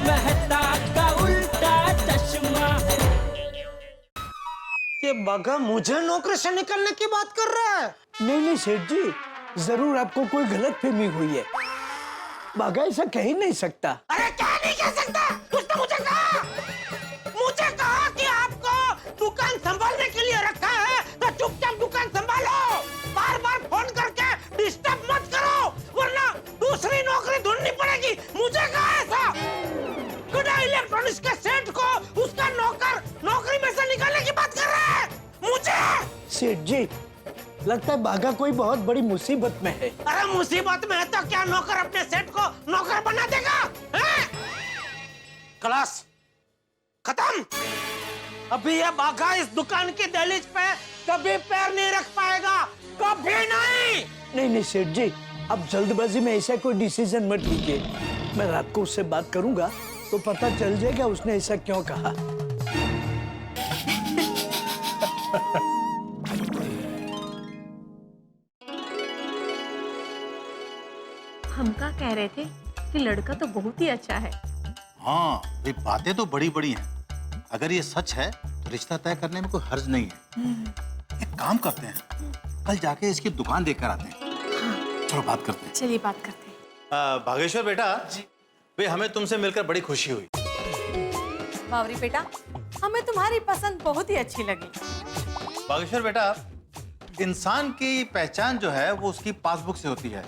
मेहता का उल्टा चश्मा। ये बाघा मुझे नौकरी से निकलने की बात कर रहा है। नहीं नहीं सेठ जी, जरूर आपको कोई गलतफहमी हुई है। बाघा ऐसा कह ही नहीं सकता। अरे क्या नहीं कह सकता? उसने मुझे कहा कि आपको दुकान संभालने के लिए रखा है, तो चुपचाप दुकान संभालो। बार बार फोन करके डिस्टर्ब मत करो, वरना दूसरी नौकरी ढूंढनी पड़ेगी। मुझे कहा ऐसा? गुडा इलेक्ट्रॉनिक्स के सेठ को उसका नौकर नौकरी में से निकालने की बात कर रहा है मुझे। सेठ जी, लगता है बाघा कोई बहुत बड़ी मुसीबत में है। अरे मुसीबत में है तो क्या नौकर अपने सेठ को नौकर बना देगा? क्लास खत्म। अभी यह बाघा इस दुकान की दहलीज पे कभी पैर नहीं रख पाएगा, कभी नहीं। नहीं नहीं सेठ जी, अब जल्दबाजी में ऐसा कोई डिसीजन मत लीजिए। मैं रात को उससे बात करूंगा तो पता चल जाएगा उसने ऐसा क्यों कहा। हम क्या कह रहे थे कि लड़का तो बहुत ही अच्छा है। हाँ, ये बातें तो बड़ी बड़ी हैं। अगर ये सच है तो रिश्ता तय करने में कोई हर्ज नहीं है। एक काम करते हैं, कल जाके इसकी दुकान देख कर आते हैं। चलो बात करते हैं। चलिए बात करते हैं। भागेश्वर बेटा जी, भाई हमें तुमसे मिलकर बड़ी खुशी हुई। बावरी बेटा, हमें तुम्हारी पसंद बहुत ही अच्छी लगी। भागेश्वर बेटा, इंसान की पहचान जो है वो उसकी पासबुक से होती है।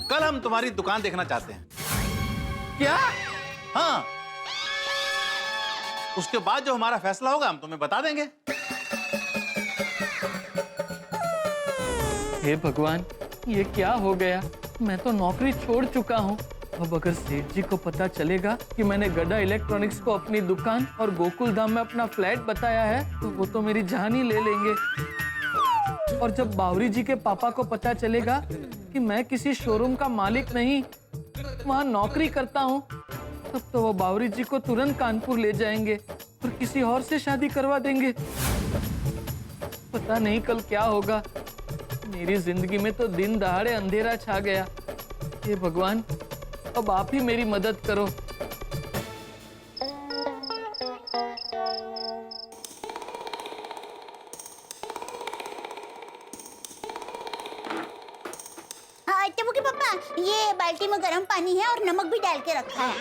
कल हम तुम्हारी दुकान देखना चाहते हैं। क्या? हाँ, उसके बाद जो हमारा फैसला होगा हम तुम्हें बता देंगे। हे भगवान, ये क्या हो गया? मैं तो नौकरी छोड़ चुका हूँ। अब अगर सेठ जी को पता चलेगा कि मैंने गड्ढा इलेक्ट्रॉनिक्स को अपनी दुकान और गोकुल धाम में अपना फ्लैट बताया है, तो वो तो मेरी जान ही ले लेंगे। और जब बावरी जी के पापा को पता चलेगा कि मैं किसी शोरूम का मालिक नहीं, वहाँ नौकरी करता हूँ, तब तो वो बावरी जी को तुरंत कानपुर ले जाएंगे और किसी और से शादी करवा देंगे। पता नहीं कल क्या होगा। मेरी जिंदगी में तो दिन दहाड़े अंधेरा छा गया। हे भगवान, अब आप ही मेरी मदद करो। हाँ टेबू के पापा, ये बाल्टी में गर्म पानी है और नमक भी डाल के रखा है।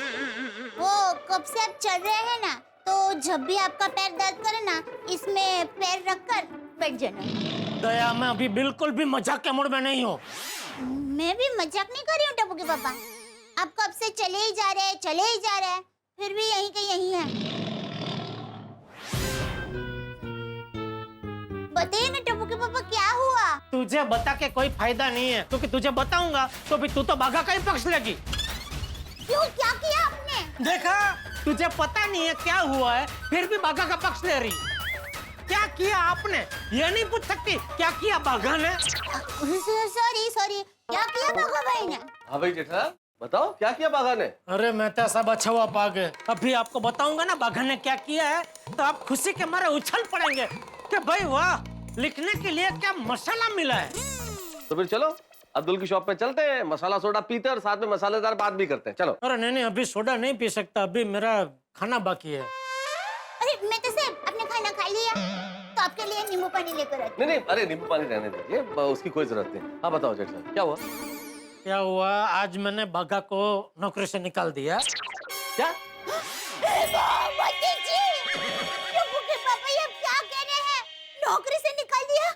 वो कब से आप चल रहे हैं ना, तो जब भी आपका पैर दर्द करे ना, इसमें पैर रखकर बैठ जाना। दया, मैं अभी बिल्कुल भी मजाक के मूड में नहीं हूँ। मैं भी मजाक नहीं कर रही हूँ टेबू के पापा। आप कब से चले ही जा रहे हैं, फिर भी यहीं के यहीं है। बताइए ना टेबू के पापा, क्या हुआ? तुझे बता के कोई फायदा नहीं है, क्योंकि तुझे बताऊंगा तो भी तू तो बाघा का ही पक्ष लेगी। क्यों, क्या किया आपने? देखा, तुझे पता नहीं है क्या हुआ है, फिर भी बाघा का पक्ष ले रही। क्या किया आपने? ये नहीं पूछ सकती क्या किया बाघा ने? सॉरी, क्या किया बाघा भाई ने? हाँ भाई जेठा, बताओ क्या किया बाघा ने? अरे मैं तो सब अच्छा हुआ पा गए। अभी आपको बताऊंगा ना बाघा ने क्या किया है, तो आप खुशी के मारे उछल पड़ेंगे कि भाई वाह, लिखने के लिए क्या मसाला मिला है। तो फिर चलो अब्दुल की शॉप पे चलते हैं, मसाला सोडा पीते हैं और साथ में मसालेदार बात भी करते हैं। चलो। अरे नहीं, अभी सोडा नहीं पी सकता, अभी मेरा खाना बाकी है। अरे मैं तो सिर्फ अपने खाना खा लिया, तो आपके लिए नींबू पानी लेकर आती। नहीं, अरे नींबू पानी रहने दीजिए, उसकी कोई जरूरत नहीं। हाँ बताओ जेठ साहब, क्या हुआ? क्या हुआ, आज मैंने बाघा को नौकरी से निकाल दिया। क्या? पापा ये क्या कह रहे हैं? नौकरी से निकाल दिया?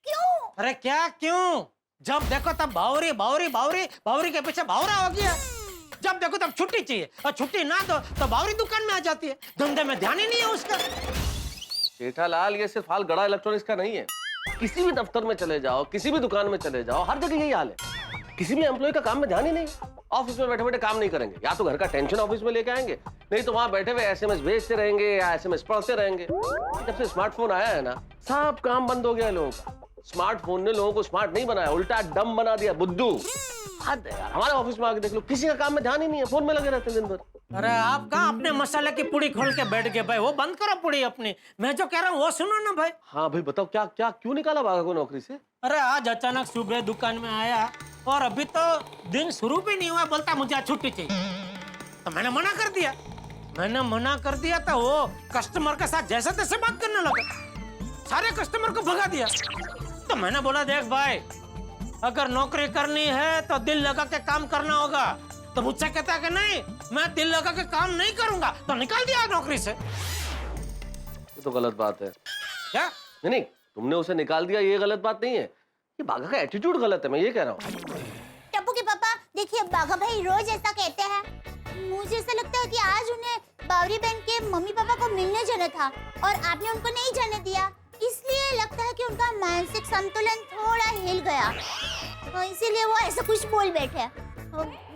क्यों? अरे क्या क्यों? जब देखो तब बावरी के पीछे बावरा हो गया। जब देखो तब छुट्टी चाहिए, और छुट्टी ना दो तो बावरी दुकान में आ जाती है। धंधे में ध्यान ही नहीं है उसका। जेठालाल, ये सिर्फ हाल गड़ा इलेक्ट्रॉनिक्स का नहीं है। किसी भी दफ्तर में चले जाओ, किसी भी दुकान में चले जाओ, हर जगह यही हाल है। किसी भी एम्प्लॉय का काम में ध्यान ही नहीं। ऑफिस में बैठे बैठे काम नहीं करेंगे, या तो घर का टेंशन ऑफिस में लेके आएंगे, नहीं तो वहां बैठे हुए एसएमएस भेजते रहेंगे या एसएमएस पढ़ते रहेंगे। जब से स्मार्टफोन आया है ना, सब काम बंद हो गया लोगों का। स्मार्टफोन ने लोगों को स्मार्ट नहीं बनाया, उल्टा डम बना दिया, बुद्धू। हद है यार, हमारे ऑफिस में आके देख लो, किसी का काम में ध्यान ही नहीं है, फोन में लगे रहते हैं दिन भर। अरे आप कहाँ अपने मसाले की पुड़ी खोल के बैठ गए भाई? वो बंद करो पुड़ी अपनी। मैं जो कह रहा हूँ वो सुनो ना भाई। हाँ भाई बताओ, क्या क्या क्यों निकाला बाघा को नौकरी से? अरे आज अचानक सुबह दुकान में आया और अभी तो दिन शुरू भी नहीं हुआ, बोलता मुझे आज छुट्टी चाहिए। तो मैंने मना कर दिया। मैंने मना कर दिया तो वो कस्टमर के साथ जैसे तैसे बात करने लगा, सारे कस्टमर को भगा दिया। तो मैंने बोला देख भाई, अगर नौकरी करनी है तो दिल लगा के काम करना होगा। तो मुझसे कहता है कि नहीं, मैं दिल लगा के काम नहीं करूंगा, तो निकाल दिया नौकरी से। ये तो गलत बात है। क्या? नहीं, तुमने उसे निकाल दिया ये गलत बात नहीं है, ये बाघा का एटीट्यूड गलत है, मैं ये कह रहा हूँ। टप्पू के पापा देखिए, बाघा भाई रोज ऐसा कहते हैं। मुझे ऐसा लगता है कि आज उन्हें बावरी बहन के मम्मी पापा को मिलने जाना था और आपने उनको नहीं जाने दिया, इसलिए लगता है कि उनका मानसिक संतुलन थोड़ा हिल गया, तो इसीलिए वो ऐसा कुछ बोल बैठे।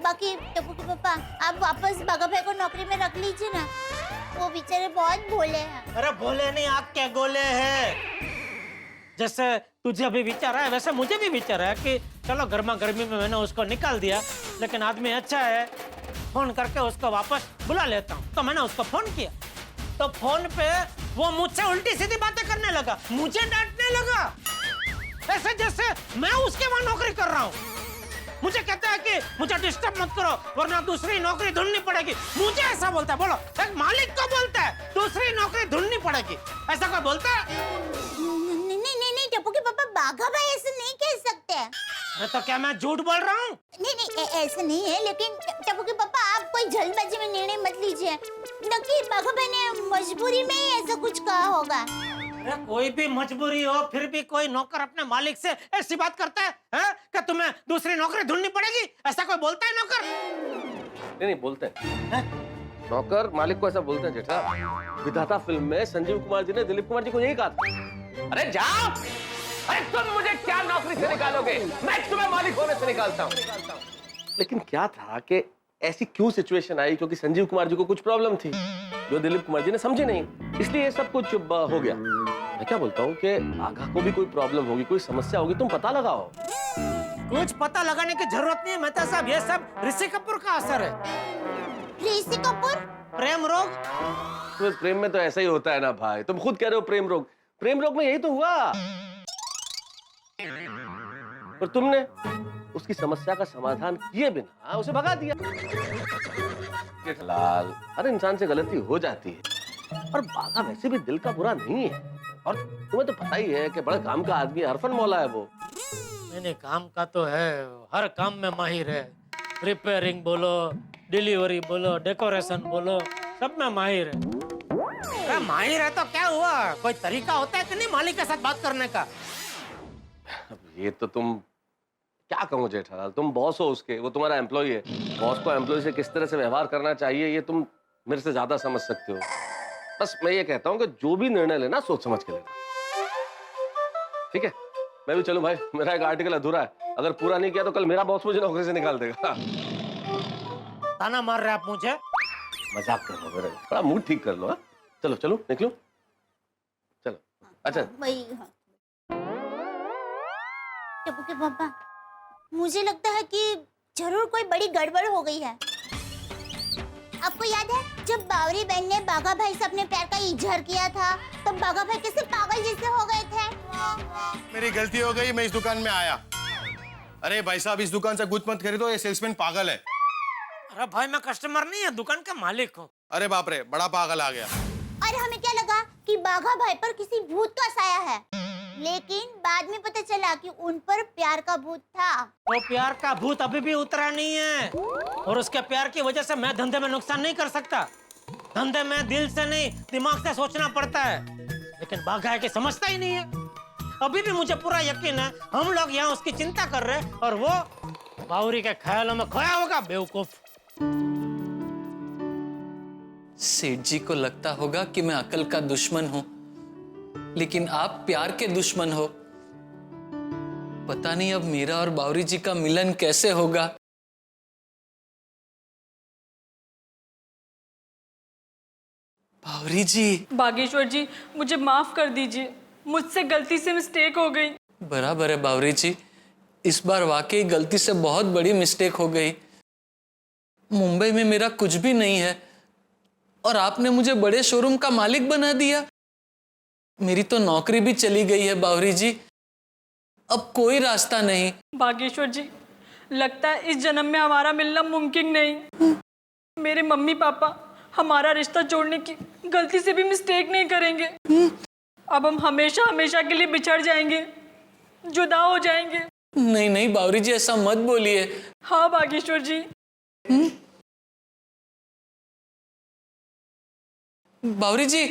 बाकी टप्पू के पापा, आप वापस बाघा भाई को नौकरी में रख लीजिए ना, वो बेचारे बहुत भोले हैं। अरे भोले नहीं, आप क्या गोले हैं। जैसे तुझे अभी विचार है वैसे मुझे भी विचार है कि चलो गर्मा गर्मी में मैंने उसको निकाल दिया, लेकिन आदमी अच्छा है, फोन करके उसको वापस बुला लेता हूँ। तो मैंने उसको फोन किया, तो फोन पे वो मुझसे उल्टी सीधी बातें करने लगा, मुझे डांटने लगा, ऐसे जैसे मैं उसके वहां नौकरी कर रहा हूँ। मुझे कहता है कि मुझे डिस्टर्ब मत करो वरना दूसरी नौकरी ढूंढनी पड़ेगी। मुझे ऐसा बोलता है, बोलो एक मालिक को बोलता है दूसरी नौकरी ढूंढनी पड़ेगी, ऐसा कोई बोलता है? नहीं टप्पू के पापा, बाघा भाई ऐसे नहीं कह सकते। तो क्या मैं झूठ बोल रहा हूँ? नहीं ऐसा नहीं है, लेकिन टप्पू के पापा आप कोई जल्दबाजी में निर्णय मत लीजिए। नकी बाघा भाई ने मजबूरी में ही ऐसा कुछ कहा होगा। अरे कोई भी मजबूरी हो फिर भी कोई नौकर अपने मालिक से ऐसी बात करता है कि तुम्हें दूसरी नौकरी ढूंढनी पड़ेगी, ऐसा कोई बोलता है नौकर? नहीं बोलते हैं। नौकर मालिक को ऐसा बोलते हैं जेठा। विधाता फिल्म में संजीव कुमार जी ने दिलीप कुमार जी को यही कहा था, अरे जाओ, अरे तुम मुझे क्या नौकरी से निकालोगे, मैं तुम्हें मालिक होने से निकालता हूँ। लेकिन क्या था कि ऐसी क्यों सिचुएशन आई, क्योंकि संजीव कुमार जी को कुछ प्रॉब्लम थी जो दिलीप कुमार जी ने समझी नहीं, इसलिए ये सब कुछ हो गया। मैं क्या बोलता हूँ कि आगा को भी कोई प्रॉब्लम होगी, कोई समस्या होगी, तुम पता लगाओ। कुछ पता लगाने की जरूरत नहीं है मेहता साहब, ये सब ऋषि कपूर का असर है। ऋषि कपूर? प्रेम रोग? तो प्रेम में तो ऐसा ही होता है ना भाई, तुम खुद कह रहे हो प्रेम रोग, प्रेम रोग में यही तो हुआ। और तुमने उसकी समस्या का समाधान किए बिना उसे भगा दिया। लाल, हर इंसान से गलती हो जाती है, और बाघा वैसे भी दिल का बुरा नहीं है, और तुम्हें तो पता ही है कि बड़े काम का आदमी, हरफन मौला है वो। मैंने काम का तो है, हर काम में माहिर है, रिपेयरिंग बोलो, डिलीवरी बोलो, डेकोरेशन बोलो, सब में माहिर है। अरे माहिर है तो क्या हुआ, कोई तरीका होता है कि नहीं मालिक के साथ बात करने का? ये तो तुम क्या कहूँ जेठालाल, तुम बॉस हो उसके, वो तुम्हारा एम्प्लॉय है, बॉस को एम्प्लॉय से किस तरह से व्यवहार करना चाहिए ये तुम मेरे से ज्यादा समझ सकते हो। बस मैं ये कहता हूँ कि जो भी निर्णय लेना सोच समझ के लेना, ठीक है? मैं भी चलूं भाई, मेरा एक आर्टिकल अधूरा है, अगर पूरा नहीं किया तो कल मेरा बॉस मुझे नौकरी से निकाल देगा। ताना मार रहे आप मुझे? मजाक कर लो मेरे, थोड़ा मूड ठीक कर लो। हाँ चलो चलो निकलो, चलो। अच्छा भाई टप्पू के पापा, मुझे लगता है कि जरूर कोई बड़ी गड़बड़ हो गई है। आपको याद है जब बावरी बहन ने बाघा भाई से अपने प्यार का इजहार किया था, तब बाघा भाई कैसे पागल जैसे हो गए थे? मेरी गलती हो गई, मैं इस दुकान में आया। अरे भाई साहब, इस दुकान से कुछ मत खरीदो, ये सेल्समैन पागल है। अरे भाई मैं कस्टमर नहीं है, दुकान का मालिक हूँ। अरे बाप रे, बड़ा पागल आ गया। अरे हमें क्या लगा कि बाघा भाई पर किसी भूत का साया है, लेकिन बाद में पता चला कि उन पर प्यार का भूत था। वो प्यार का भूत अभी भी उतरा नहीं है, और उसके प्यार की वजह से मैं धंधे में नुकसान नहीं कर सकता। धंधे में दिल से नहीं दिमाग से सोचना पड़ता है, लेकिन बाघा है कि समझता ही नहीं है। अभी भी मुझे पूरा यकीन है हम लोग यहाँ उसकी चिंता कर रहे हैं और वो बावरी के ख्यालों में खोया होगा, बेवकूफ। सेठ जी को लगता होगा कि मैं अकल का दुश्मन हूं, लेकिन आप प्यार के दुश्मन हो। पता नहीं अब मेरा और बावरी जी का मिलन कैसे होगा। बावरी जी। बागेश्वर जी, मुझे माफ कर दीजिए, मुझसे गलती से मिस्टेक हो गई। बराबर है बावरी जी, इस बार वाकई गलती से बहुत बड़ी मिस्टेक हो गई। मुंबई में मेरा कुछ भी नहीं है और आपने मुझे बड़े शोरूम का मालिक बना दिया। मेरी तो नौकरी भी चली गई है बावरी जी, अब कोई रास्ता नहीं। बागेश्वर जी, लगता है इस जन्म में हमारा मिलना मुमकिन नहीं। मेरे मम्मी पापा हमारा रिश्ता जोड़ने की गलती से भी मिस्टेक नहीं करेंगे। अब हम हमेशा हमेशा के लिए बिछड़ जाएंगे, जुदा हो जाएंगे। नहीं नहीं बावरी जी, ऐसा मत बोलिए। हाँ बागेश्वर जी। बावरी जी,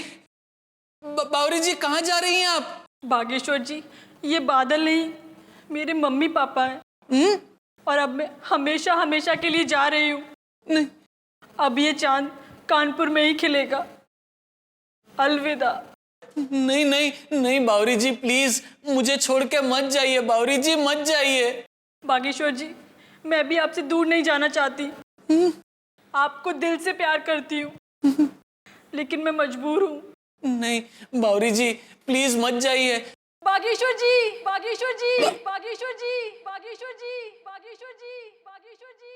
बावरी जी कहाँ जा रही हैं आप? बागेश्वर जी, ये बादल नहीं, मेरे मम्मी पापा हैं। और अब मैं हमेशा हमेशा के लिए जा रही हूँ। नहीं, अब ये चांद कानपुर में ही खिलेगा। अलविदा। नहीं नहीं नहीं बावरी जी, प्लीज मुझे छोड़ के मत जाइए। बावरी जी मत जाइए। बागेश्वर जी, मैं भी आपसे दूर नहीं जाना चाहती। आपको दिल से प्यार करती हूँ, लेकिन मैं मजबूर हूँ। नहीं बावरी जी, प्लीज मत जाइए। बागेश्वर जी, बागेश्वर जी, बागेश्वर जी, बागेश्वर जी, बागेश्वर जी, बागेश्वर जी,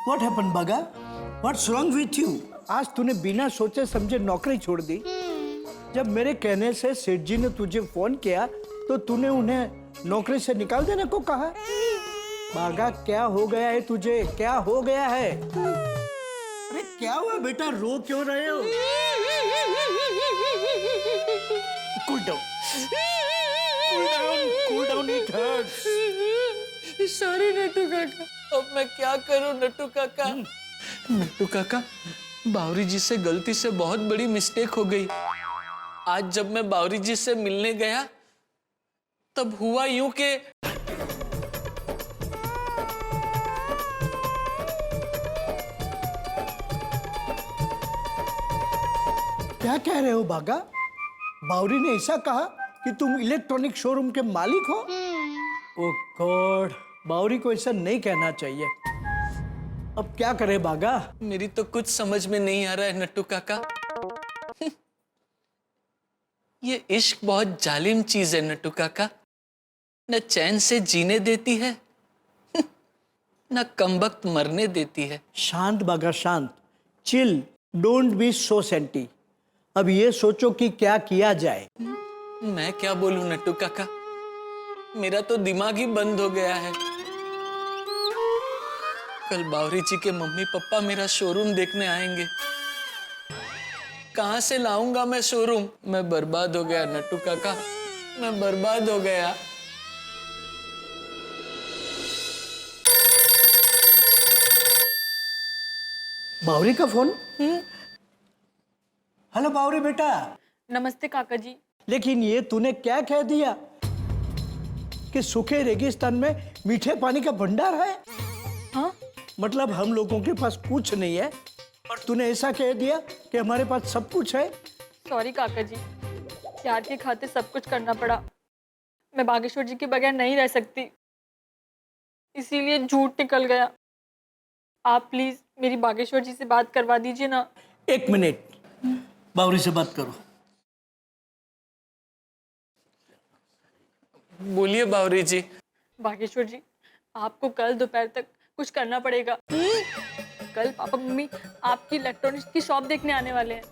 What happened, बागा? What's wrong with you? आज तूने बिना सोचे समझे नौकरी छोड़ दी। जब मेरे कहने से सेठ जी ने तुझे फोन किया तो तूने उन्हें नौकरी से निकाल देने को कहा। बागा, क्या हो गया है तुझे? क्या हो गया है? अरे क्या हुआ बेटा, रो क्यों रहे हो? Cool down. Cool down. Cool down. It hurts. Sorry Nattu काका। अब मैं क्या करूं नट्टू काका? नट्टू काका, बावरी जी से गलती से बहुत बड़ी मिस्टेक हो गई। आज जब मैं बावरी जी से मिलने गया तब हुआ यूं कि क्या कह रहे हो बागा? बावरी ने ऐसा कहा कि तुम इलेक्ट्रॉनिक शोरूम के मालिक हो? ओह गॉड, बावरी को ऐसा नहीं कहना चाहिए। अब क्या करे बागा? मेरी तो कुछ समझ में नहीं आ रहा है नट्टू काका। ये इश्क बहुत जालिम चीज है नट्टू काका। न चैन से जीने देती है, न कमबख्त मरने देती है। शांत बागा, शांत। Chill, don't be so senti. अब ये सोचो कि क्या किया जाए। मैं क्या बोलूं नट्टू काका, मेरा तो दिमाग ही बंद हो गया है। कल बावरी जी के मम्मी पापा मेरा शोरूम देखने आएंगे। कहां से लाऊंगा मैं शोरूम? मैं बर्बाद हो गया नट्टू काका, मैं बर्बाद हो गया। बावरी का फोन? हेलो बावरी बेटा। नमस्ते काका जी। लेकिन ये तूने क्या कह दिया कि सूखे रेगिस्तान में मीठे पानी का भंडार है? हाँ? मतलब हम लोगों के पास कुछ नहीं है और तूने ऐसा कह दिया कि हमारे पास सब कुछ है। सॉरी काका जी, प्यार के खातिर सब कुछ करना पड़ा। मैं बागेश्वर जी के बगैर नहीं रह सकती, इसीलिए झूठ निकल गया। आप प्लीज मेरी बागेश्वर जी से बात करवा दीजिए ना। एक मिनट, बावरी से बात करो। बोलिए बावरी जी। बागेश्वर जी, आपको कल दोपहर तक कुछ करना पड़ेगा। कल पापा मम्मी आपकी इलेक्ट्रॉनिक्स की शॉप देखने आने वाले हैं।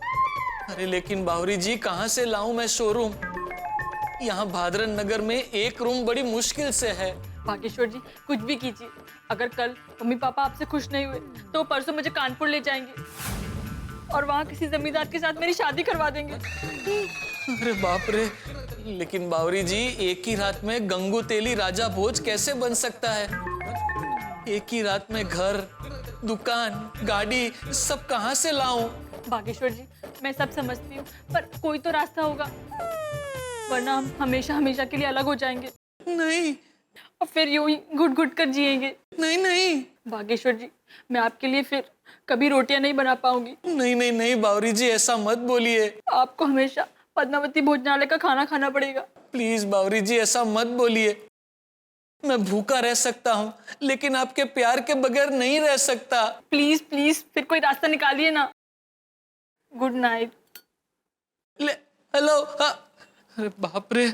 अरे लेकिन बावरी जी, कहां से लाऊं मैं शोरूम? यहाँ भादरन नगर में एक रूम बड़ी मुश्किल से है। बागेश्वर जी, कुछ भी कीजिए। अगर कल मम्मी पापा आपसे खुश नहीं हुए तो परसों मुझे कानपुर ले जाएंगे और वहाँ किसी जमींदार के साथ मेरी शादी करवा देंगे। अरे बाप रे, लेकिन बावरी जी, एक ही रात में गंगू तेली राजा भोज कैसे बन सकता है? एक ही रात में घर, दुकान, गाड़ी सब कहाँ से लाऊं? बागेश्वर जी, मैं सब समझती हूँ, पर कोई तो रास्ता होगा, वरना हम हमेशा हमेशा के लिए अलग हो जाएंगे। नहीं। और फिर यूं ही घुट घुट कर जिएंगे। नहीं नहीं बागेश्वर जी, मैं आपके लिए फिर कभी रोटियां नहीं बना पाऊंगी। नहीं नहीं नहीं बावरी जी, ऐसा मत बोलिए। आपको हमेशा पद्मावती भोजनालय का खाना खाना पड़ेगा। प्लीज बावरी जी, ऐसा मत बोलिए। मैं भूखा रह सकता हूँ, लेकिन आपके प्यार के बगैर नहीं रह सकता। प्लीज प्लीज, फिर कोई रास्ता निकालिए ना। Good night. हेलो। अरे बाप रे,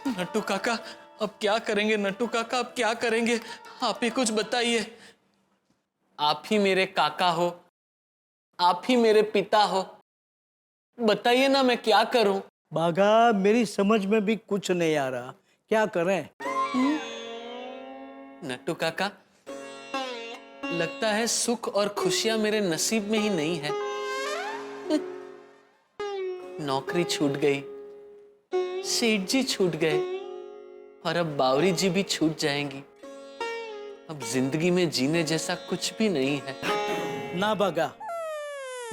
नट्टू काका, अब क्या करेंगे? नट्टू काका, अब क्या करेंगे? आप ही कुछ बताइए। आप ही मेरे काका हो, आप ही मेरे पिता हो, बताइए ना मैं क्या करूं? बागा, मेरी समझ में भी कुछ नहीं आ रहा क्या करें? नट्टू काका, लगता है सुख और खुशियां मेरे नसीब में ही नहीं है। नौकरी छूट गई, सेठ जी छूट गए और अब बावरी जी भी छूट जाएंगी। अब जिंदगी में जीने जैसा कुछ भी नहीं है। ना बागा,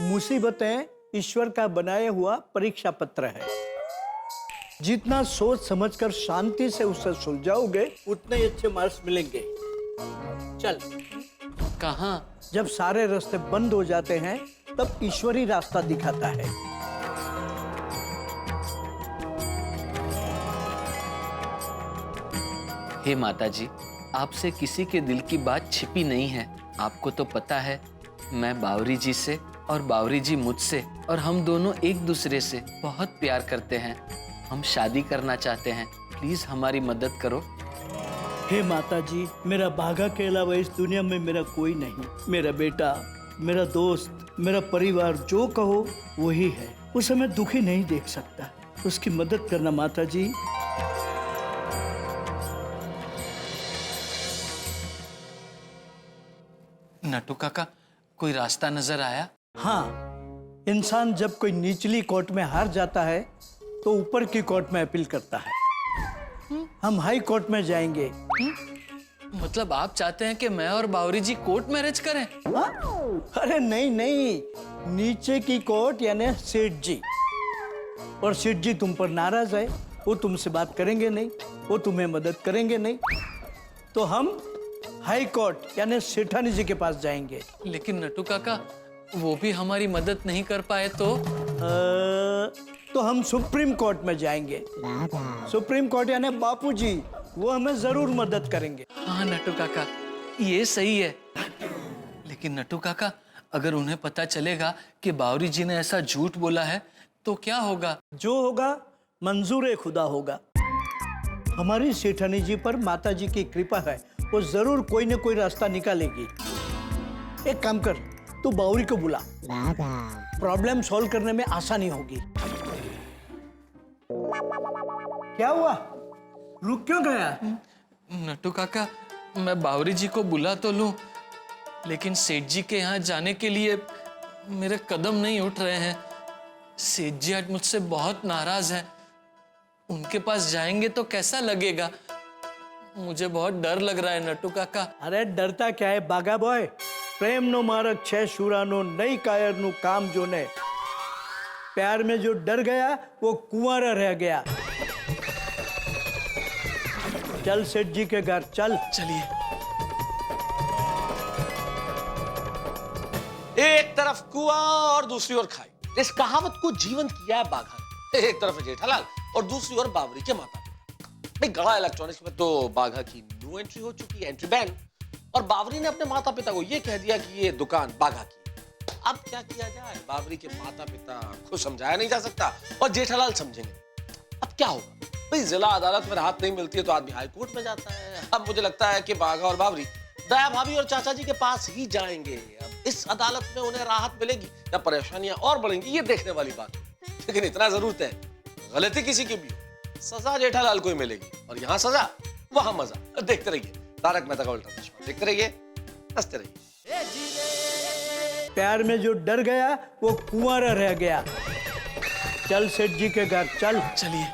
मुसीबतें ईश्वर का बनाया हुआ परीक्षा पत्र है। जितना सोच समझकर शांति से उससे सुलझाओगे उतने ही अच्छे मार्क्स मिलेंगे। चल। कहाँ? जब सारे रास्ते बंद हो जाते हैं तब ईश्वर ही रास्ता दिखाता है। हे माता जी, आपसे किसी के दिल की बात छिपी नहीं है। आपको तो पता है मैं बावरी जी से और बावरी जी मुझसे और हम दोनों एक दूसरे से बहुत प्यार करते हैं। हम शादी करना चाहते हैं। प्लीज हमारी मदद करो। हे माता जी, मेरा बाघा के अलावा इस दुनिया में मेरा कोई नहीं। मेरा बेटा, मेरा दोस्त, मेरा परिवार, जो कहो वही है। उसे मैं दुखी नहीं देख सकता। उसकी मदद करना माता जी। नट्टू काका, कोई रास्ता नजर आया? हाँ, इंसान जब कोई निचली कोर्ट में हार जाता है तो ऊपर की कोर्ट में अपील करता है। हम हाई कोर्ट में जाएंगे। मतलब आप चाहते हैं कि मैं और बावरी जी कोर्ट मैरिज करें? हाँ? अरे नहीं नहीं, नीचे की कोर्ट यानी सेठ जी। और सेठ जी तुम पर नाराज है, वो तुमसे बात करेंगे नहीं, वो तुम्हें मदद करेंगे नहीं, तो हम हाई कोर्ट यानी सेठानी जी के पास जाएंगे। लेकिन नट्टू काका, वो भी हमारी मदद नहीं कर पाए तो हम सुप्रीम कोर्ट में जाएंगे। सुप्रीम कोर्ट यानी बापूजी, वो हमें जरूर मदद करेंगे। हाँ नट्टू काका, ये सही है। लेकिन नट्टू काका, अगर उन्हें पता चलेगा कि बावरी जी ने ऐसा झूठ बोला है तो क्या होगा? जो होगा मंजूर खुदा होगा। हमारी सेठानी जी पर माता जी की कृपा है, वो जरूर कोई न कोई रास्ता निकालेगी। एक काम कर, तू बावरी को बुला, प्रॉब्लम सॉल्व करने में आसानी होगी। क्या हुआ? रुक क्यों गया? नट्टू काका, मैं बावरी जी को बुला तो लूं, लेकिन सेठ जी के यहाँ जाने के लिए मेरे कदम नहीं उठ रहे हैं। सेठ जी आज मुझसे बहुत नाराज हैं। उनके पास जाएंगे तो कैसा लगेगा? मुझे बहुत डर लग रहा है नट्टू काका। अरे डरता क्या है बागा बॉय? प्रेम नो मारक छह शुरानो नई कायर नु काम जो ने। प्यार में जो डर गया वो कुंवारा रह गया। चल सेठ जी के घर चल। चलिए। एक तरफ कुआं और दूसरी ओर खाई। इस कहावत को जीवंत किया है बाघा ने। एक तरफ है जेठालाल और दूसरी ओर बावरी के माता पिता। भाई गड़ा इलेक्ट्रॉनिक्स में तो बाघा की न्यू एंट्री हो चुकी है, एंट्री बैन। और बावरी ने अपने माता पिता को यह कह दिया कि ये दुकान बाघा की। अब क्या किया जाए? बावरी के माता पिता को समझाया नहीं जा सकता और जेठालाल समझेंगे। अब क्या होगा? भाई जिला अदालत में राहत नहीं मिलती है तो आदमी हाई कोर्ट में जाता है। अब मुझे लगता है कि बाघा और बावरी दया भाभी और चाचा जी के पास ही जाएंगे। अब इस अदालत में उन्हें राहत मिलेगी या परेशानियां और बढ़ेंगी, ये देखने वाली बात है। लेकिन इतना जरूर है, गलती किसी की भी हो, सजा जेठालाल को ही मिलेगी। और यहाँ सजा, वहां मजा। देखते रहिए तारक मेहता का उल्टा चश्मा, देखते रहिए, हंसते रहिए। प्यार में जो डर गया वो कुंवारा रह गया। चल सेठ जी के घर चल। चलिए।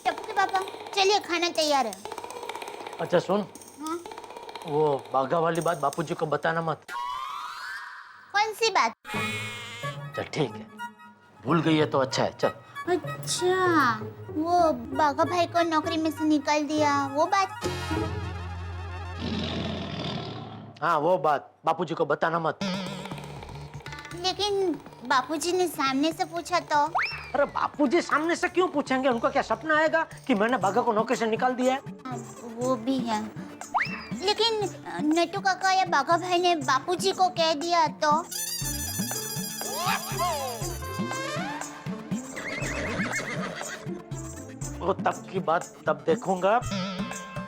टप्पू के पापा, चलिए खाना तैयार है। अच्छा सुन, हाँ? वो बाघा वाली बात बापूजी को बताना मत। कौन सी बात? चल ठीक है, भूल गई है तो अच्छा है। चल। अच्छा, वो बाघा भाई को नौकरी में से निकाल दिया, वो बात। हाँ वो बात बापूजी को बताना मत। लेकिन बापूजी ने सामने से पूछा तो? अरे बापूजी सामने से क्यों पूछेंगे? उनको क्या सपना आएगा कि मैंने बाघा को नौकरी से निकाल दिया है? वो भी है, लेकिन नट्टू काका या बाघा भाई ने बापूजी को कह दिया तो? वो तब की बात तब देखूंगा।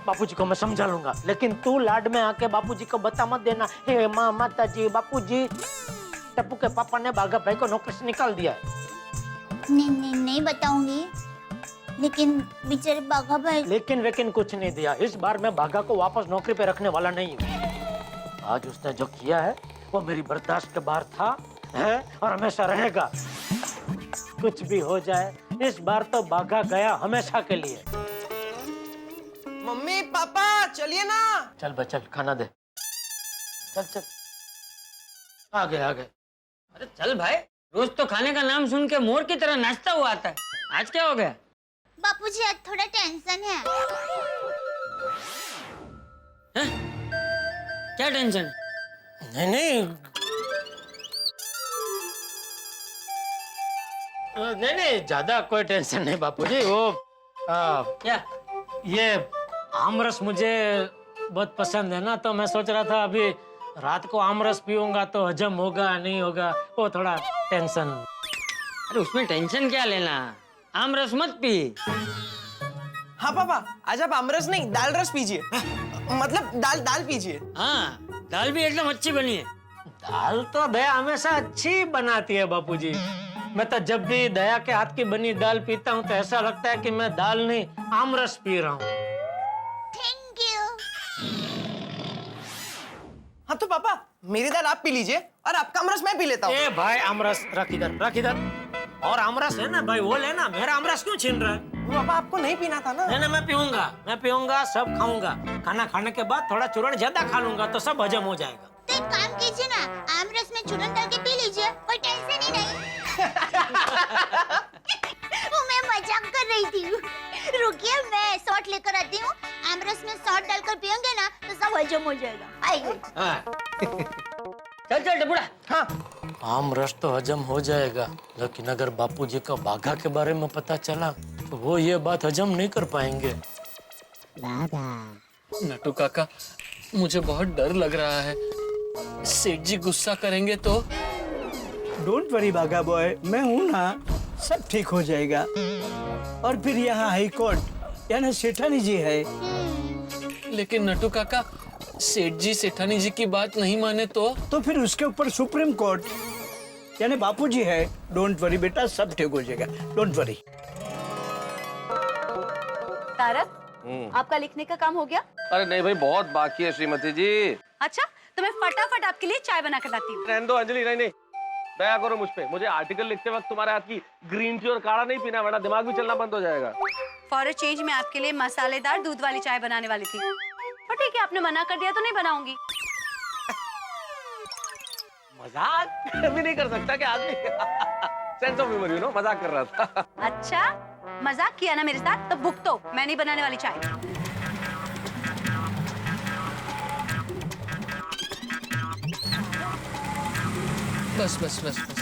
बापूजी को मैं समझा लूंगा, लेकिन तू लाड में आके बापूजी को बता मत देना। हे माँ, माता जी, बापूजी, टप्पू के पापा ने बाघा भाई को नौकरी से निकाल दिया है। नहीं नहीं नहीं बताऊंगी। लेकिन बेचारे बाघा भाई। लेकिन वेकिन कुछ नहीं दिया। इस बार मैं बाघा को वापस नौकरी पे रखने वाला नहीं हूँ। आज उसने जो किया है वो मेरी बर्दाश्त के बाहर था, है और हमेशा रहेगा। कुछ भी हो जाए, इस बार तो बाघा गया हमेशा के लिए। मम्मी पापा चलिए ना। चल बच्चा खाना दे। चल चल आ गए आ गए। अरे चल भाई, रोज तो खाने का नाम सुन के मोर की तरह नाचता हुआ आता है, आज क्या हो गया? बापूजी आज थोड़ा टेंशन है। हैं? क्या टेंशन? नहीं नहीं नहीं नहीं ज्यादा कोई टेंशन नहीं बापूजी। वो क्या? ये आमरस मुझे बहुत पसंद है ना, तो मैं सोच रहा था अभी रात को आमरस पीऊंगा तो हजम होगा नहीं होगा, वो थोड़ा टेंशन। अरे उसमें टेंशन क्या लेना, आम रस मत पी। हाँ पापा, आज आप आमरस नहीं दाल रस पीजिए। मतलब दाल पीजिए। हाँ, दाल भी एकदम अच्छी बनी है। दाल तो दया हमेशा अच्छी बनाती है बापूजी। मैं तो जब भी दया के हाथ की बनी दाल पीता हूँ तो ऐसा लगता है कि मैं दाल नहीं आमरस पी रहा हूँ। Thank you. हाँ तो पापा मेरी दाल आप पी लीजिए और आपका आमरस मैं पी लेता हूँ। ए भाई आमरस रख इधर, रख इधर। और आमरस है ना भाई, वो लेना। मेरा आमरस क्यों छीन रहा है? पापा आपको नहीं पीना था ना। नहीं मैं पीऊंगा, सब खाऊंगा। खाना खाने के बाद थोड़ा चूर्ण ज्यादा खा लूंगा तो सब हजम हो जाएगा। तो एक काम कीजिए ना, आमरस में चूरन डाल के पी लीजिए, कोई टेंशन ही नहीं। वो मैं मजाक कर रही थी। रुकिए मैं सॉल्ट लेकर आती हूँ। आमरस में सॉल्ट डालकर पियेंगे ना तो सब हजम हो जाएगा। आइए। चल चल डबुड़ा। हाँ आमरस तो हजम हो जाएगा, लेकिन अगर बापूजी को बाघा के बारे में पता चला तो वो ये बात हजम नहीं कर पाएंगे। नटू काका, मुझे बहुत डर लग रहा है। सेठ जी गुस्सा करेंगे तो? डोंट वरी बाघा बॉय, मैं हूं ना, सब ठीक हो जाएगा। और फिर यहाँ हाई कोर्ट यानी सेठानी जी है। लेकिन नटू काका, सेठ जी सेठानी जी की बात नहीं माने तो फिर उसके ऊपर सुप्रीम कोर्ट यानी बापूजी है। डोंट वरी बेटा, सब ठीक हो जाएगा, डोंट वरी। तारक, आपका लिखने का काम हो गया? अरे नहीं भाई, बहुत बाकी है श्रीमती जी। अच्छा, तो मैं फटाफट आपके लिए चाय बना कर लाती हूँ। रहने दो अंजलि, नहीं दया करो मुझ पे। मुझे आर्टिकल लिखते वक्त तुम्हारे हाथ की ग्रीन टी और काढ़ा नहीं पीना, वरना दिमाग भी चलना बंद हो जाएगा। फॉर अ चेंज मैं आपके लिए मसालेदार दूध वाली चाय बनाने वाली थी, और ठीक है आपने मना कर दिया तो नहीं बनाऊंगी। मजाक भी नहीं कर सकता क्या आदमी? Sense of humour, you know, मजाक कर रहा था। अच्छा, मजाक किया ना मेरे साथ तो भुगतो। मैं नहीं बनाने वाली चाय। बस बस बस बस।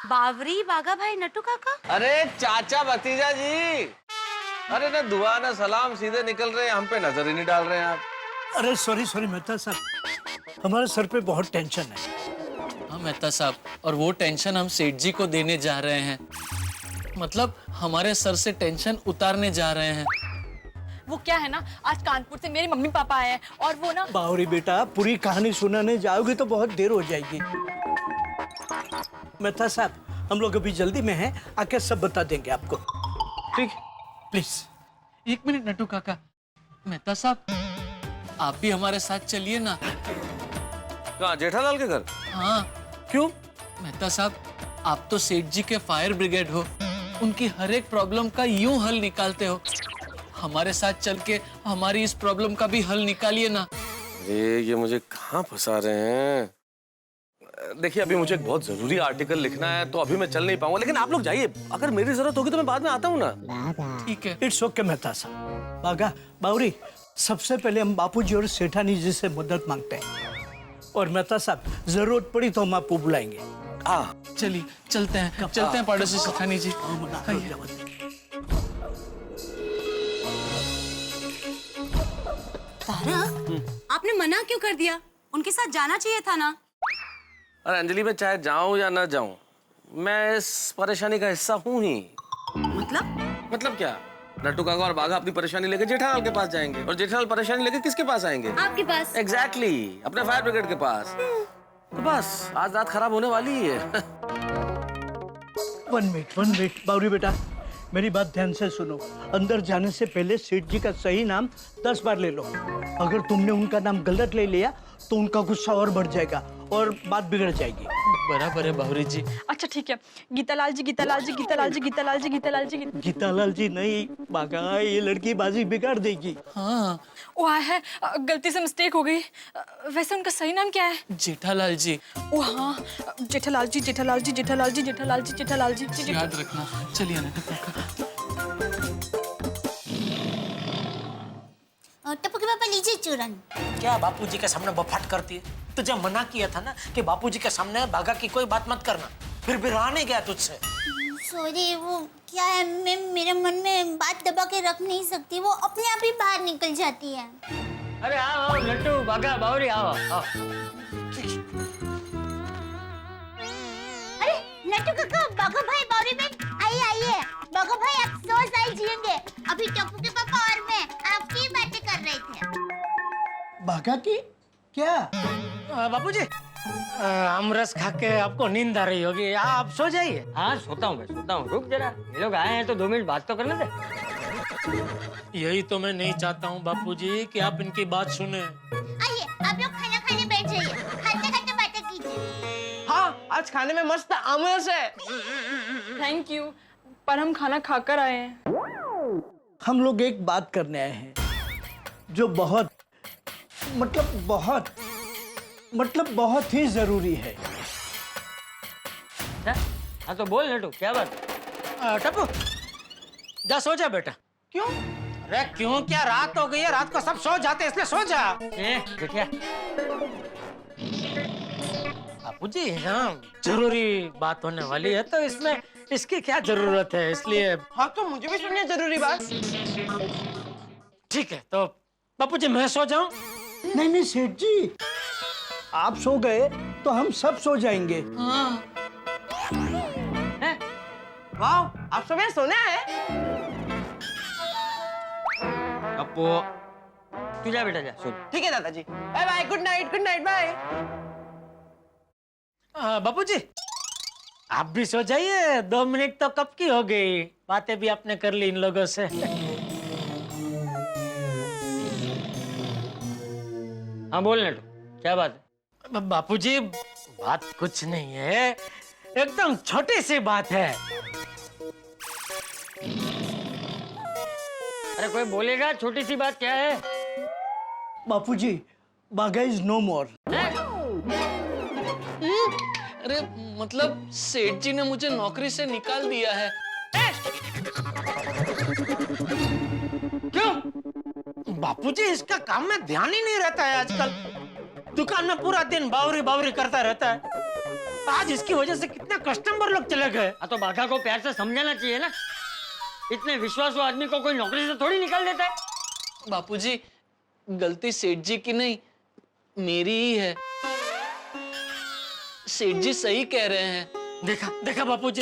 बावरी बागा भाई नटू काका। अरे चाचा भतीजा जी, अरे ना दुआ ना सलाम, सीधे निकल रहे हैं, हम पे नजर ही नहीं डाल रहे हैं आप। अरे सॉरी मेहता साहब, हमारे सर पे बहुत टेंशन है। हाँ मेहता साहब, और वो टेंशन हम सेठ जी को देने जा रहे हैं। मतलब हमारे सर से टेंशन उतारने जा रहे हैं। वो क्या है ना, आज कानपुर से मेरे मम्मी पापा आए हैं और वो ना। बावरी बेटा, पूरी कहानी सुनाने जाओगे तो बहुत देर हो जाएगी। मेहता साहब, हम लोग अभी जल्दी में हैं, आके सब बता देंगे आपको। ठीक, प्लीज। एक मिनट नटू काका। मेहता साहब, आप भी हमारे साथ चलिए ना। कहाँ, जेठालाल के घर? हाँ। क्यों? मेहता साहब, आप तो सेठ जी के फायर ब्रिगेड हो, उनकी हर एक प्रॉब्लम का यूं हल निकालते हो। हमारे साथ चल के हमारी इस प्रॉब्लम का भी हल निकालिए ना। ये मुझे कहाँ फंसा रहे हैं? देखिए अभी मुझे एक बहुत जरूरी आर्टिकल लिखना है, तो अभी मैं चल नहीं पाऊंगा, लेकिन आप लोग जाइए, अगर मेरी जरूरत होगी तो मैं बाद में आता हूँ ना। ठीक है। इट्स ओके मेहता साहब। बागा बावरी, सबसे पहले हम बापूजी और सेठानी जी से मदद मांगते हैं, और मेहता साहब जरूरत पड़ी तो हम आपको बुलाएंगे। चलिए चलते हैं पड़ोसी सेठानी जी। तारक, आपने मना क्यों कर दिया? उनके साथ जाना चाहिए था ना। अरे अंजलि, मैं चाहे जाऊं या ना जाऊं, मैं इस परेशानी का हिस्सा हूं ही। मतलब क्या? नट्टू काका और बाघा अपनी परेशानी लेके जेठालाल के पास जाएंगे, और जेठालाल परेशानी लेके किसके पास आएंगे? आपके पास। एग्जैक्टली, अपने फायर ब्रिगेड के पास। तो बस आज रात खराब होने वाली ही है। 1 मिनट बावरी बेटा, मेरी बात ध्यान से सुनो। अंदर जाने से पहले सेठ जी का सही नाम 10 बार ले लो। अगर तुमने उनका नाम गलत ले लिया तो उनका गुस्सा और बढ़ जाएगा और बात बिगड़ जाएगी। बराबर है बावरी जी। अच्छा ठीक है, गीतालाल जी, गीतालाल जी, गीतालाल जी, गीतालाल जी, गीतालाल जी, गीतालाल जी नहीं बागा, ये लड़की बाजी बिगाड़ देगी। हाँ वो है, गलती से मिस्टेक हो गई। वैसे उनका सही नाम क्या है? जेठालाल जी। ओ हाँ, जेठालाल जी, जेठालाल जी, जेठालाल जी, जेठालाल जी, जेठालाल जी, याद रखना। चलिए नटू काका। टप्पू के पापा लीजिए चूरन। क्या बापूजी के सामने बफाट करती है? तुझे मना किया था ना कि बापूजी के सामने भागा की कोई बात मत करना, फिर भी रहा नहीं गया तुझसे। सॉरी, वो क्या है, मैं मेरे मन में बात दबा के रख नहीं सकती, वो अपने आप ही बाहर निकल जाती है। अरे आओ लट्टू बागा बावरी आओ आओ। अरे नट्टू काका, बाघा भाई, बावरी बहन, आइए आइए। बाघा भाई आप 100 साल जिएंगे। अभी टप्पू के पापा और मैं आपकी बातें कर रहे थे। बागा की क्या? बापूजी, अमरस खा के आपको नींद आ रही होगी, आप सो जाइए। हाँ सोता हूँ मैं, सोता हूँ। रुक जरा, ये लोग आए हैं तो 2 मिनट बात तो करने दे। यही तो मैं नहीं चाहता हूँ बापूजी कि आप इनकी बात सुने। आइए आप लोग खाना खाने बैठ जाइए, खाते खाते बातें कीजिए। हाँ, आज खाने में मस्त आमरस है। थैंक यू, पर हम खाना खाकर आए हैं। हम लोग एक बात करने आए हैं जो बहुत बहुत ही जरूरी है। हाँ तो बोल नटू, क्या बात? टप्पू जा सो जा बेटा। क्यों? अरे क्यों क्या, रात हो गई है, रात को सब सो जाते हैं, इसलिए सो जा। देखिए बापूजी, हाँ जरूरी बात होने वाली है तो इसमें इसकी क्या जरूरत है, इसलिए। हाँ तो मुझे भी सुनिए जरूरी बात। ठीक है तो बापूजी मैं सो जाऊं? नहीं सेठ जी, आप सो गए तो हम सब सो जाएंगे। वाह, आप सब यहाँ सोने आए? अपो तू जा बेटा, जा सो। ठीक है दादाजी, bye bye, good night bye. बापूजी आप भी सो जाइए, 2 मिनट तो कब की हो गई, बातें भी आपने कर ली इन लोगों से। हाँ बोल नटू, क्या बात है? बापूजी बात कुछ नहीं है, एकदम छोटी सी बात है। अरे कोई बोलेगा, छोटी सी बात क्या है? बापूजी, बागा इज नो मोर। अरे मतलब सेठ जी ने मुझे नौकरी से निकाल दिया है। क्यों? बापूजी इसका काम में ध्यान ही नहीं रहता है आजकल, दुकान में पूरा दिन बावरी बावरी करता रहता है। आज इसकी वजह से कितने कस्टमर लोग चले गए। हाँ तो बाघा को प्यार से समझाना चाहिए ना, इतने विश्वासु आदमी को कोई नौकरी से थोड़ी निकाल देता है। बापूजी गलती सेठ जी की नहीं, मेरी ही है। सेठ जी सही कह रहे हैं। देखा बापूजी,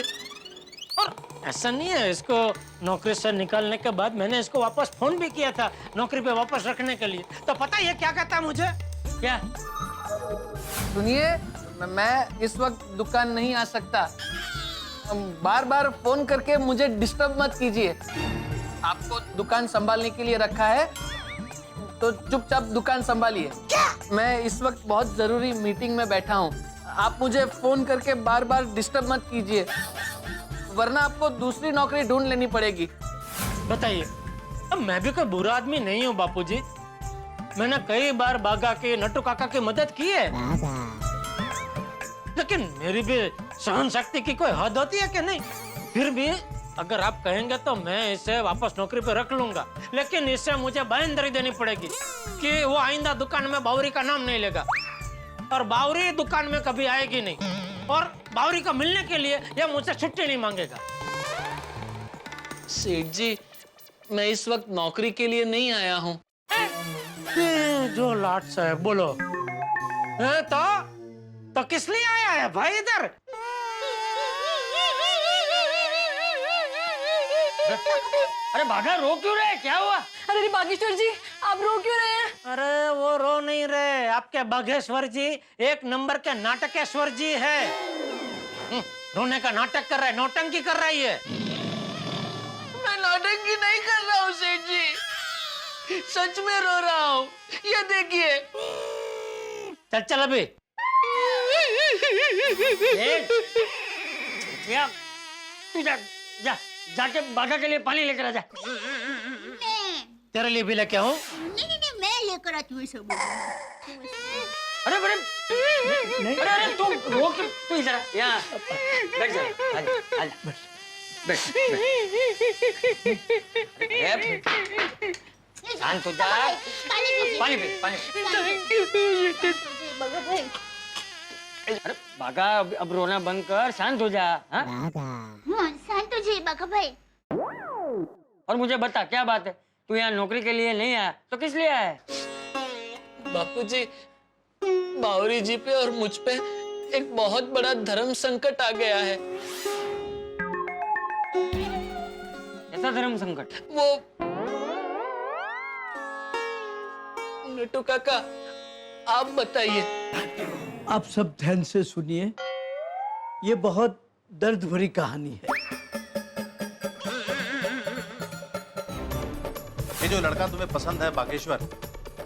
और ऐसा नहीं है, इसको नौकरी से निकालने के बाद मैंने इसको वापस फोन भी किया था नौकरी पे वापस रखने के लिए, तो पता है ये क्या कहता है मुझे? क्या? सुनिए, मैं इस वक्त दुकान नहीं आ सकता। बार बार फोन करके मुझे डिस्टर्ब मत कीजिए। आपको दुकान संभालने के लिए रखा है तो चुपचाप दुकान संभालिए। मैं इस वक्त बहुत जरूरी मीटिंग में बैठा हूँ। आप मुझे फोन करके बार बार डिस्टर्ब मत कीजिए, वरना आपको दूसरी नौकरी ढूंढ लेनी पड़ेगी। बताइए, अब मैं भी कोई बुरा आदमी नहीं हूँ बापूजी, मैंने कई बार बागा के नट्टू काका की मदद की है, लेकिन मेरी भी सहन शक्ति की कोई हद होती है कि नहीं? फिर भी अगर आप कहेंगे तो मैं इसे वापस नौकरी पे रख लूंगा, लेकिन इससे मुझे बांयधरी देनी पड़ेगी कि वो आइंदा दुकान में बावरी का नाम नहीं लेगा और बावरी दुकान में कभी आएगी नहीं, और बावरी को मिलने के लिए यह मुझसे छुट्टी नहीं मांगेगा। सेठ जी, मैं इस वक्त नौकरी के लिए नहीं आया हूँ। जो लाट साहब बोलो है तो किस लिए आया है भाई इधर? अरे बाघा रो क्यों रहे, क्या हुआ? अरे बागेश्वर जी, आप रो क्यों रहे हैं? अरे वो रो नहीं रहे, आपके बागेश्वर जी एक नंबर के नाटकेश्वर जी है। रोने का नाटक कर रहा है, नौटंकी कर रहा है ये। मैं नौटंकी नहीं कर रहा हूँ सेठ जी, सच में रो रहा हूँ। ये देखिए। चल चल अभी। या तू जा जा जाके बागा के लिए पानी लेकर आ जा। तेरे लिए भी लेके आऊं? नहीं, मैं लेकर आती हूँ सब। अरे अरे अरे तू रो क्यों? तू इधर आ, यहाँ बैठ जा। आजा आजा बैठ बैठ। शांत हो जा। पानी पी पानी। अरे बागा अब रोना बंद कर, शांत हो जा। हाँ शांत हो जाइए बाघा भाई। और मुझे बता क्या बात है, तू यहाँ नौकरी के लिए नहीं आया तो किस लिए आया है? बापूजी, बावरी जी पे और मुझ पे एक बहुत बड़ा धर्म संकट आ गया है। ऐसा धर्म संकट? वो नटू काका, आप बताइए। आप सब ध्यान से सुनिए, ये बहुत दर्द भरी कहानी है। ये जो लड़का तुम्हें पसंद है बागेश्वर,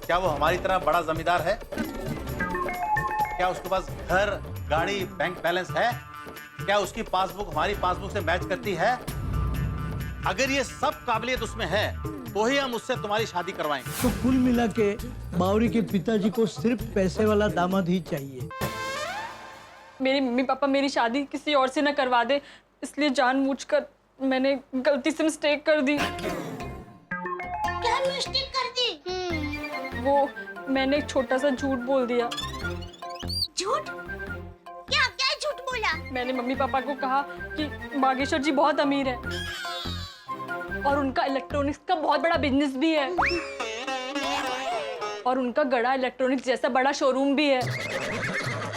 क्या वो हमारी तरह बड़ा जमींदार है? क्या उसके पास घर, गाड़ी, बैंक बैलेंस है? क्या उसकी पासबुक हमारी पासबुक से मैच करती है? अगर ये सब काबिलियत उसमें है तो ही हम उससे तुम्हारी शादी करवाएंगे। तो कुल मिला के बावरी के पिताजी को सिर्फ पैसे वाला दामाद ही चाहिए। मेरे मम्मी पापा मेरी शादी किसी और से न करवा दे, इसलिए जानबूझकर मैंने गलती से मिस्टेक कर दी। क्या मिस्टेक कर दी? वो मैंने एक छोटा सा झूठ बोल दिया। झूठ? क्या क्या झूठ बोला? मैंने मम्मी पापा को कहा कि बागेश्वर जी बहुत अमीर है और उनका इलेक्ट्रॉनिक्स का बहुत बड़ा बिजनेस भी है और उनका गड़ा इलेक्ट्रॉनिक्स जैसा बड़ा शोरूम भी है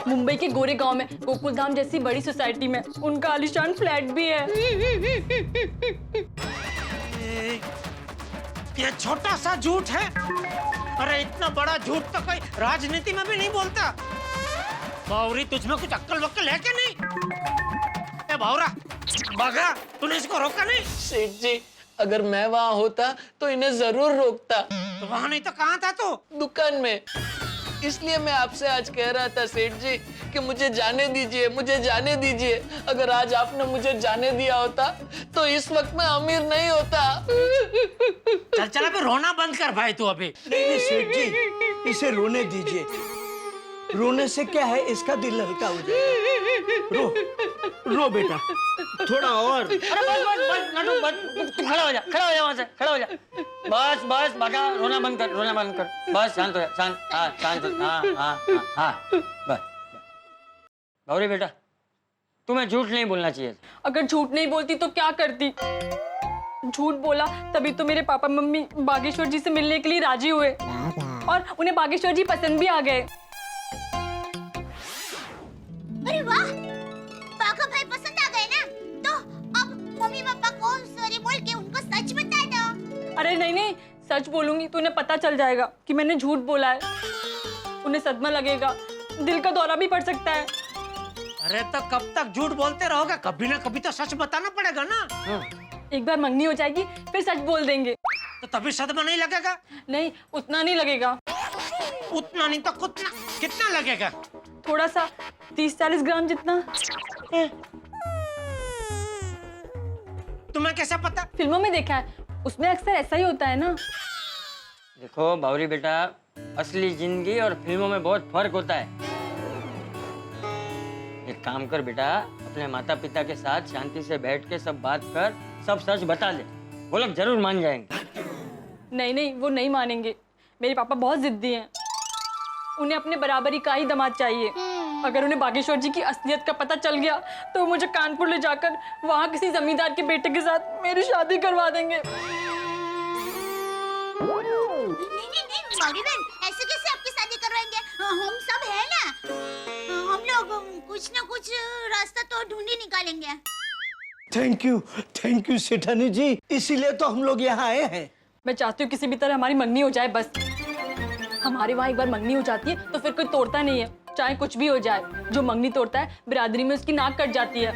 मुंबई के गोरेगांव में, गोकुलधाम जैसी बड़ी सोसाइटी में। उनका आलीशान फ्लैट भी है। ये छोटा सा झूठ है? अरे इतना बड़ा झूठ तो कोई राजनीति में भी नहीं बोलता। बावरी, तुझमें कुछ अक्ल वक्ल है क्या नहीं? ए बावरा, बागा, तूने इसको रोका नहीं? सेठ जी, अगर मैं वहाँ होता तो इन्हें जरूर रोकता। तो वहाँ नहीं तो कहाँ था तू? दुकान में। इसलिए मैं आपसे आज कह रहा था सेठ जी कि मुझे जाने दीजिए, मुझे जाने दीजिए। अगर आज आपने मुझे जाने दिया होता तो इस वक्त मैं अमीर नहीं होता। चल चल अभी रोना बंद कर भाई तू अभी। नहीं सेठ जी, इसे रोने दीजिए। रोने से क्या है, इसका दिल हल्का हो जाएगा। रो बेटा, थोड़ा और। अरे बस नटू बस, तू खड़ा हो जा वहाँ से, खड़ा हो जा। बस बागा, रोना बंद कर। बस शांत हो जा, शांत हो। हाँ बस। गौरी बेटा, तुम्हें झूठ नहीं बोलना चाहिए। अगर झूठ नहीं बोलती तो क्या करती? झूठ बोला तभी तो मेरे पापा मम्मी बागेश्वर जी से मिलने के लिए राजी हुए और उन्हें बागेश्वर जी पसंद भी आ गए। अरे वाह, बाघा भाई पसंद आ गए ना? तो अब मम्मी पापा को सॉरी बोल के उनको सच बता दो। अरे नहीं, सच बोलूंगी तो उन्हें पता चल जाएगा कि मैंने झूठ बोला है। उन्हें सदमा लगेगा, दिल का दौरा भी पड़ सकता है। अरे तो कब तक झूठ बोलते रहोगे? कभी ना कभी तो सच बताना पड़ेगा ना। एक बार मंगनी हो जाएगी फिर सच बोल देंगे। तो तभी सदमा नहीं लगेगा? नहीं, उतना नहीं लगेगा। उतना नहीं तो कितना लगेगा? थोड़ा सा, 30-40 ग्राम जितना। तुम्हें कैसे पता? फिल्मों में देखा है, उसमें अक्सर ऐसा ही होता है ना। देखो बावरी बेटा, असली जिंदगी और फिल्मों में बहुत फर्क होता है। एक काम कर बेटा, अपने माता पिता के साथ शांति से बैठ के सब बात कर, सब सच बता दे, वो लोग जरूर मान जाएंगे। नहीं, वो नहीं मानेंगे। मेरे पापा बहुत जिद्दी हैं। उन्हें अपने बराबरी का ही दामाद चाहिए। अगर उन्हें बागेश्वर जी की असलियत का पता चल गया तो मुझे कानपुर ले जाकर वहाँ किसी जमींदार के बेटे के साथ मेरी शादी करवा देंगे। नहीं, बागी बहन, ऐसे कैसे आपकी शादी करवाएंगे? हम सब है ना, हम लोग कुछ ना कुछ रास्ता तो ढूंढ ही निकालेंगे। थैंक यू सेठानी जी, इसीलिए तो हम लोग यहाँ आए हैं। मैं चाहती हूँ किसी भी तरह हमारी मंगनी हो जाए बस। हमारे वहाँ एक बार मंगनी हो जाती है तो फिर कोई तोड़ता नहीं है, चाहे कुछ भी हो जाए। जो मंगनी तोड़ता है बिरादरी में उसकी नाक कट जाती है।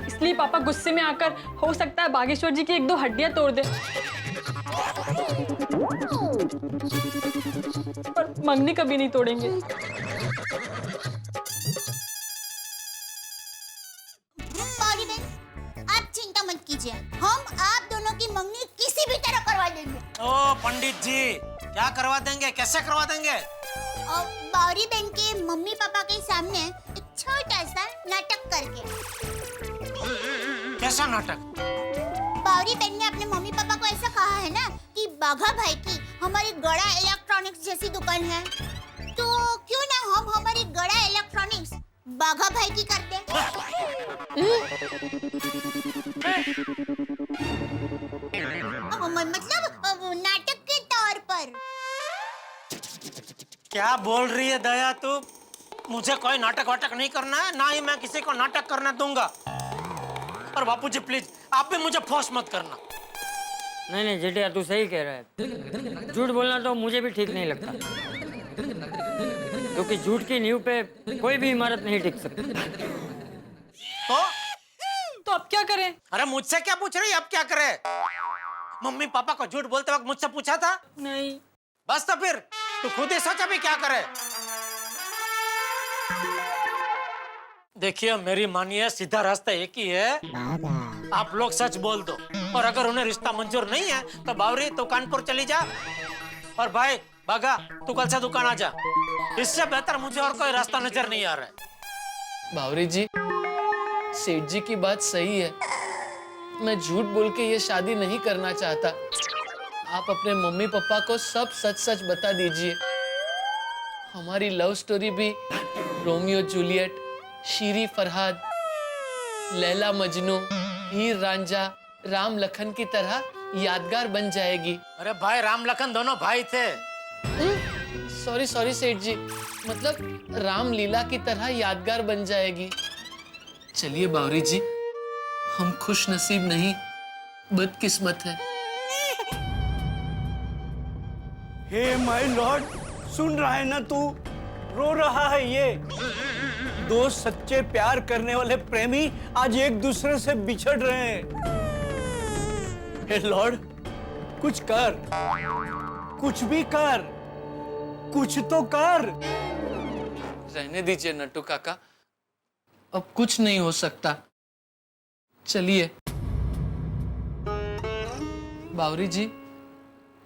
इसलिए पापा गुस्से में आकर हो सकता है बागेश्वर जी की 1-2 हड्डियां तोड़ दे, पर मंगनी कभी नहीं तोड़ेंगे। बावरी बहन, आप चिंता मत कीजिए, हम आप दोनों की मंगनी किसी भी तरह करवा देंगे। ओ पंडित जी, क्या करवा देंगे, कैसे करवा देंगे? और बावरी बहन के मम्मी पापा के सामने एक छोटा सा नाटक करके। कैसा नाटक? बावरी बहन ने अपने मम्मी पापा को ऐसा कहा है ना कि बाघा भाई की हमारी गड़ा इलेक्ट्रॉनिक्स जैसी दुकान है, तो क्यों ना हम हमारी गड़ा इलेक्ट्रॉनिक्स बाघा भाई की करते। मतलब नाटक के तौर पर। क्या बोल रही है दया तू? मुझे कोई नाटक वाटक नहीं करना है, ना ही मैं किसी को नाटक करना दूंगा। और बापूजी प्लीज, आप भी मुझे फोर्स मत करना। नहीं नहीं जेठिया, तू सही कह रहा है। झूठ बोलना तो मुझे भी ठीक नहीं लगता, क्योंकि झूठ की नींव पे कोई भी इमारत नहीं टिक सकती। तो अब क्या करें? अरे मुझसे क्या पूछ रही है, अब क्या करे? मम्मी पापा को झूठ बोलते वक्त मुझसे पूछा था? नहीं। बस तो फिर तू खुद ही सोच अभी क्या करे। देखिए मेरी मानिए, सीधा रास्ता एक ही है, आप लोग सच बोल दो। और अगर उन्हें रिश्ता मंजूर नहीं है तो बावरी तू कानपुर चली जा, और भाई बागा तू कल से दुकान आ जा। इससे बेहतर मुझे और कोई रास्ता नजर नहीं आ रहा है। बावरी जी, सेठ जी की बात सही है। मैं झूठ बोल के ये शादी नहीं करना चाहता। आप अपने मम्मी पापा को सब सच सच बता दीजिए। हमारी लव स्टोरी भी रोमियो जूलियट, शीरी फरहाद, लैला मजनू, हीर रांझा, राम लखन की तरह यादगार बन जाएगी। अरे भाई, राम लखन दोनों भाई थे। सॉरी सॉरी सेठ जी, मतलब रामलीला की तरह यादगार बन जाएगी। चलिए बावरी जी, हम खुश नसीब नहीं बदकिस्मत है। हे माय लॉर्ड, सुन रहा है ना तू? रो रहा है ये। दो सच्चे प्यार करने वाले प्रेमी आज एक दूसरे से बिछड़ रहे हैं। हे लॉर्ड, कुछ कर, कुछ भी कर, कुछ तो कर। रहने दीजिए नट्टू काका, अब कुछ नहीं हो सकता। चलिए बावरी जी,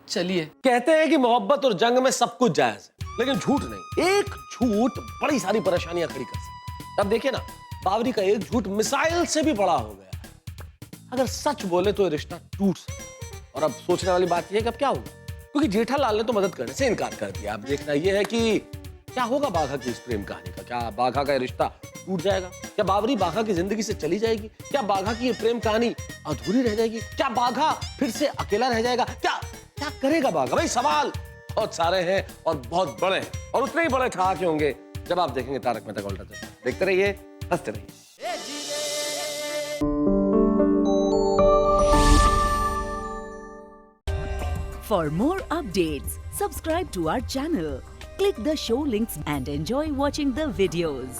चलिए। कहते हैं कि मोहब्बत और जंग में सब कुछ जायज है, लेकिन झूठ नहीं। एक झूठ बड़ी सारी परेशानियां खड़ी कर सकता है। अब देखिए ना, बावरी का एक झूठ मिसाइल से भी बड़ा हो गया है। अगर सच बोले तो ये रिश्ता टूट सकता। और अब सोचने वाली बात यह है कि अब क्या होगा, क्योंकि जेठालाल ने तो मदद करने से इनकार कर दिया। अब देखना यह है कि क्या होगा बाघा की इस प्रेम कहानी का। क्या बाघा का रिश्ता टूट जाएगा? क्या बावरी बाघा की जिंदगी से चली जाएगी? क्या बाघा की ये प्रेम कहानी अधूरी रह जाएगी? क्या बाघा फिर से अकेला रह जाएगा? क्या क्या करेगा बाघा? भाई सवाल बहुत सारे हैं और बहुत बड़े हैं, और उतने ही बड़े ठहाके होंगे जब आप देखेंगे तारक मेहता का उल्टा चश्मा। देखते रहिए, हंसते रहिए। For more updates, subscribe to our channel, click the show links and enjoy watching the videos.